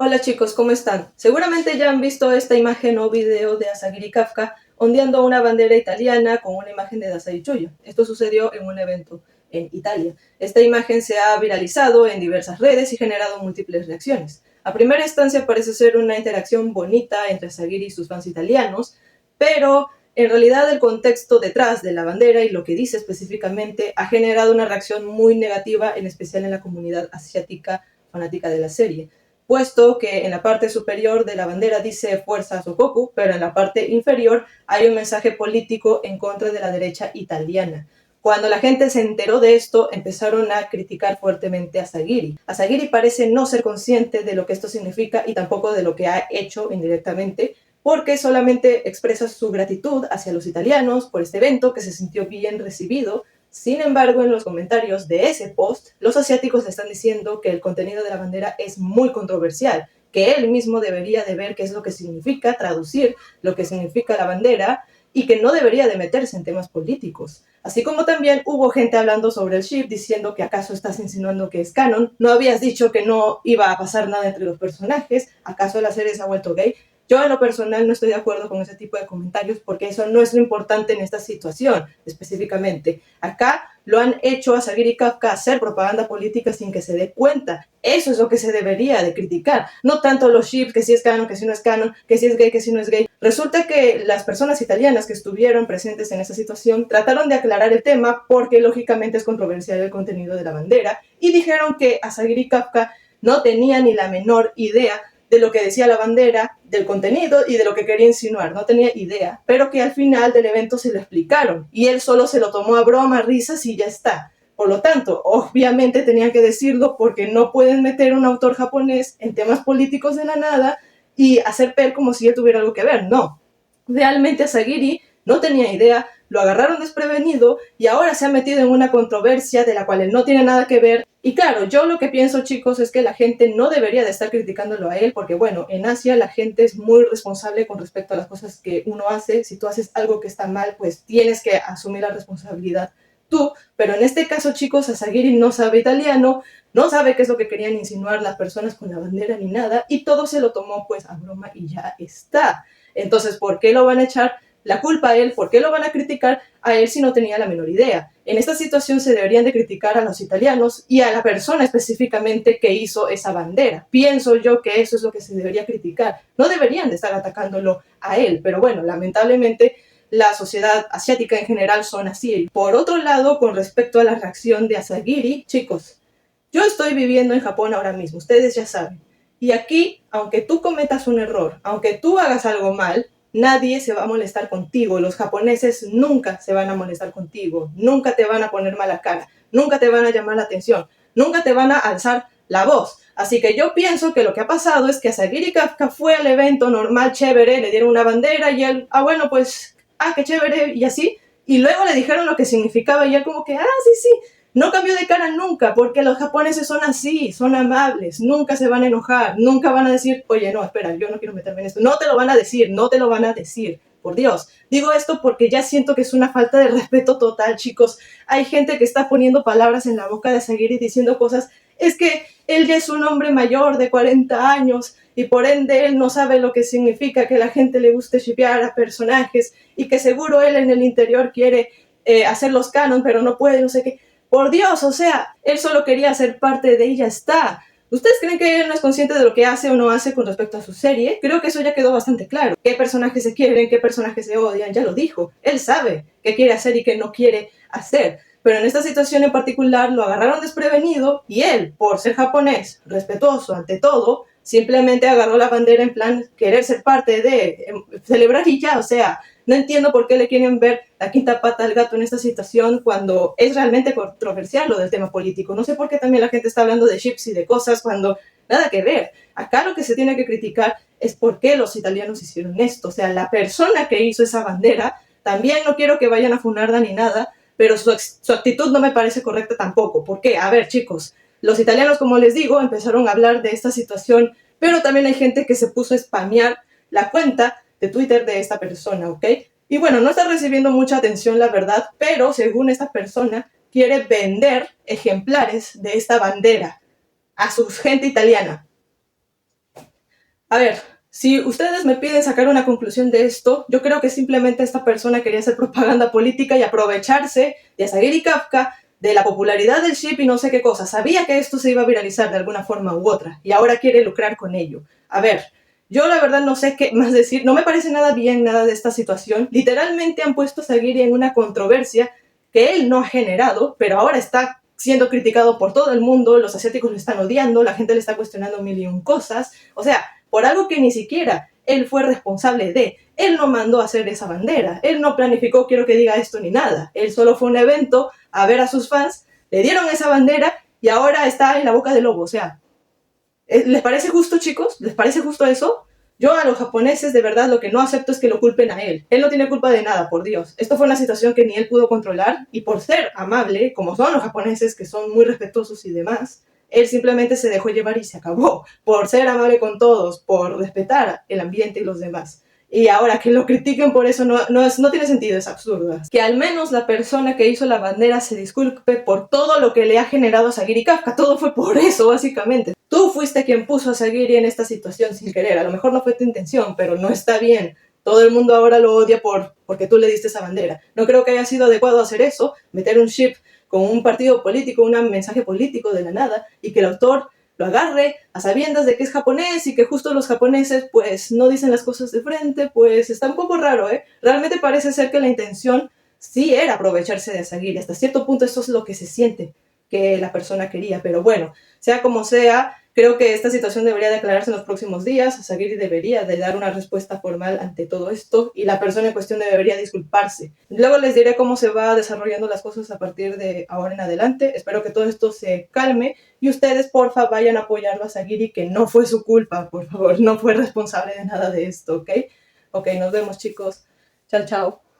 Hola chicos, ¿cómo están? Seguramente ya han visto esta imagen o video de Asagiri Kafka ondeando una bandera italiana con una imagen de Dazai Chuyo. Esto sucedió en un evento en Italia. Esta imagen se ha viralizado en diversas redes y generado múltiples reacciones. A primera instancia parece ser una interacción bonita entre Asagiri y sus fans italianos, pero en realidad el contexto detrás de la bandera y lo que dice específicamente ha generado una reacción muy negativa, en especial en la comunidad asiática fanática de la serie, puesto que en la parte superior de la bandera dice Fuerza Sokoku, pero en la parte inferior hay un mensaje político en contra de la derecha italiana. Cuando la gente se enteró de esto, empezaron a criticar fuertemente a Asagiri. Asagiri parece no ser consciente de lo que esto significa y tampoco de lo que ha hecho indirectamente, porque solamente expresa su gratitud hacia los italianos por este evento, que se sintió bien recibido. Sin embargo, en los comentarios de ese post, los asiáticos le están diciendo que el contenido de la bandera es muy controversial, que él mismo debería de ver qué es lo que significa, traducir lo que significa la bandera, y que no debería de meterse en temas políticos. Así como también hubo gente hablando sobre el ship, diciendo que acaso estás insinuando que es canon, no habías dicho que no iba a pasar nada entre los personajes, acaso la serie se ha vuelto gay. Yo en lo personal no estoy de acuerdo con ese tipo de comentarios porque eso no es lo importante en esta situación específicamente. Acá lo han hecho a Asagiri Kafka hacer propaganda política sin que se dé cuenta. Eso es lo que se debería de criticar. No tanto los ships, que si es canon, que si no es canon, que si es gay, que si no es gay. Resulta que las personas italianas que estuvieron presentes en esa situación trataron de aclarar el tema porque lógicamente es controversial el contenido de la bandera y dijeron que Asagiri Kafka no tenía ni la menor idea de lo que decía la bandera, del contenido y de lo que quería insinuar. No tenía idea, pero que al final del evento se lo explicaron y él solo se lo tomó a broma, risas y ya está. Por lo tanto, obviamente tenían que decirlo porque no pueden meter a un autor japonés en temas políticos de la nada y hacer ver como si él tuviera algo que ver. No. Realmente Asagiri no tenía idea, lo agarraron desprevenido y ahora se ha metido en una controversia de la cual él no tiene nada que ver. Y claro, yo lo que pienso, chicos, es que la gente no debería de estar criticándolo a él porque, bueno, en Asia la gente es muy responsable con respecto a las cosas que uno hace. Si tú haces algo que está mal, pues tienes que asumir la responsabilidad tú. Pero en este caso, chicos, Asagiri no sabe italiano, no sabe qué es lo que querían insinuar las personas con la bandera ni nada y todo se lo tomó pues a broma y ya está. Entonces, ¿por qué lo van a echar la culpa a él? ¿Por qué lo van a criticar a él si no tenía la menor idea? En esta situación se deberían de criticar a los italianos y a la persona específicamente que hizo esa bandera. Pienso yo que eso es lo que se debería criticar. No deberían de estar atacándolo a él, pero bueno, lamentablemente la sociedad asiática en general son así. Por otro lado, con respecto a la reacción de Asagiri, chicos, yo estoy viviendo en Japón ahora mismo, ustedes ya saben. Y aquí, aunque tú cometas un error, aunque tú hagas algo mal, nadie se va a molestar contigo. Los japoneses nunca se van a molestar contigo, nunca te van a poner mala cara, nunca te van a llamar la atención, nunca te van a alzar la voz. Así que yo pienso que lo que ha pasado es que Asagiri Kafka fue al evento normal, chévere, le dieron una bandera y él, bueno, pues, qué chévere, y así. Y luego le dijeron lo que significaba y él como que, sí, sí. No cambió de cara nunca, porque los japoneses son así, son amables, nunca se van a enojar, nunca van a decir, oye, no, espera, yo no quiero meterme en esto. No te lo van a decir, no te lo van a decir, por Dios. Digo esto porque ya siento que es una falta de respeto total, chicos. Hay gente que está poniendo palabras en la boca de Asagiri diciendo cosas, es que él ya es un hombre mayor de 40 años y por ende él no sabe lo que significa que la gente le guste shippear a personajes y que seguro él en el interior quiere hacer los canon, pero no puede, no sé qué. Por Dios, o sea, él solo quería ser parte de ella, está. ¿Ustedes creen que él no es consciente de lo que hace o no hace con respecto a su serie? Creo que eso ya quedó bastante claro. ¿Qué personajes se quieren, qué personajes se odian? Ya lo dijo. Él sabe qué quiere hacer y qué no quiere hacer. Pero en esta situación en particular lo agarraron desprevenido y él, por ser japonés, respetuoso ante todo, simplemente agarró la bandera en plan querer ser parte de celebrar y ya, o sea, no entiendo por qué le quieren ver la quinta pata al gato en esta situación cuando es realmente controversial lo del tema político. No sé por qué también la gente está hablando de chips y de cosas cuando nada que ver. Acá lo que se tiene que criticar es por qué los italianos hicieron esto. O sea, la persona que hizo esa bandera, también no quiero que vayan a funarla ni nada, pero su actitud no me parece correcta tampoco. ¿Por qué? A ver, chicos, los italianos, como les digo, empezaron a hablar de esta situación, pero también hay gente que se puso a spamear la cuenta de Twitter de esta persona, ¿ok? Y bueno, no está recibiendo mucha atención, la verdad, pero según esta persona, quiere vender ejemplares de esta bandera a su gente italiana. A ver, si ustedes me piden sacar una conclusión de esto, yo creo que simplemente esta persona quería hacer propaganda política y aprovecharse de Asagiri Kafka, de la popularidad del ship y no sé qué cosa. Sabía que esto se iba a viralizar de alguna forma u otra y ahora quiere lucrar con ello. A ver, yo la verdad no sé qué más decir, no me parece nada bien nada de esta situación. Literalmente han puesto a Asagiri en una controversia que él no ha generado, pero ahora está siendo criticado por todo el mundo, los asiáticos lo están odiando, la gente le está cuestionando mil y un cosas. O sea, por algo que ni siquiera él fue responsable de. Él no mandó a hacer esa bandera, él no planificó quiero que diga esto ni nada. Él solo fue un evento a ver a sus fans, le dieron esa bandera y ahora está en la boca del lobo. O sea, ¿les parece justo, chicos? ¿Les parece justo eso? Yo a los japoneses de verdad lo que no acepto es que lo culpen a él. Él no tiene culpa de nada, por Dios. Esto fue una situación que ni él pudo controlar y por ser amable, como son los japoneses que son muy respetuosos y demás, él simplemente se dejó llevar y se acabó. Por ser amable con todos, por respetar el ambiente y los demás. Y ahora que lo critiquen por eso no tiene sentido, es absurdo. Que al menos la persona que hizo la bandera se disculpe por todo lo que le ha generado a Asagiri Kafka. Todo fue por eso, básicamente. Tú fuiste quien puso a Asagiri en esta situación sin querer. A lo mejor no fue tu intención, pero no está bien. Todo el mundo ahora lo odia porque tú le diste esa bandera. No creo que haya sido adecuado hacer eso, meter un ship con un partido político, un mensaje político de la nada, y que el autor lo agarre a sabiendas de que es japonés y que justo los japoneses pues no dicen las cosas de frente, pues está un poco raro, ¿eh? Realmente parece ser que la intención sí era aprovecharse de Asagiri. Hasta cierto punto eso es lo que se siente que la persona quería, pero bueno, sea como sea, creo que esta situación debería de aclararse en los próximos días. Asagiri debería de dar una respuesta formal ante todo esto y la persona en cuestión debería disculparse. Luego les diré cómo se va desarrollando las cosas a partir de ahora en adelante. Espero que todo esto se calme y ustedes porfa vayan a apoyarlo a Asagiri, que no fue su culpa, por favor, no fue responsable de nada de esto, ¿ok? Ok, nos vemos chicos. Chao, chao.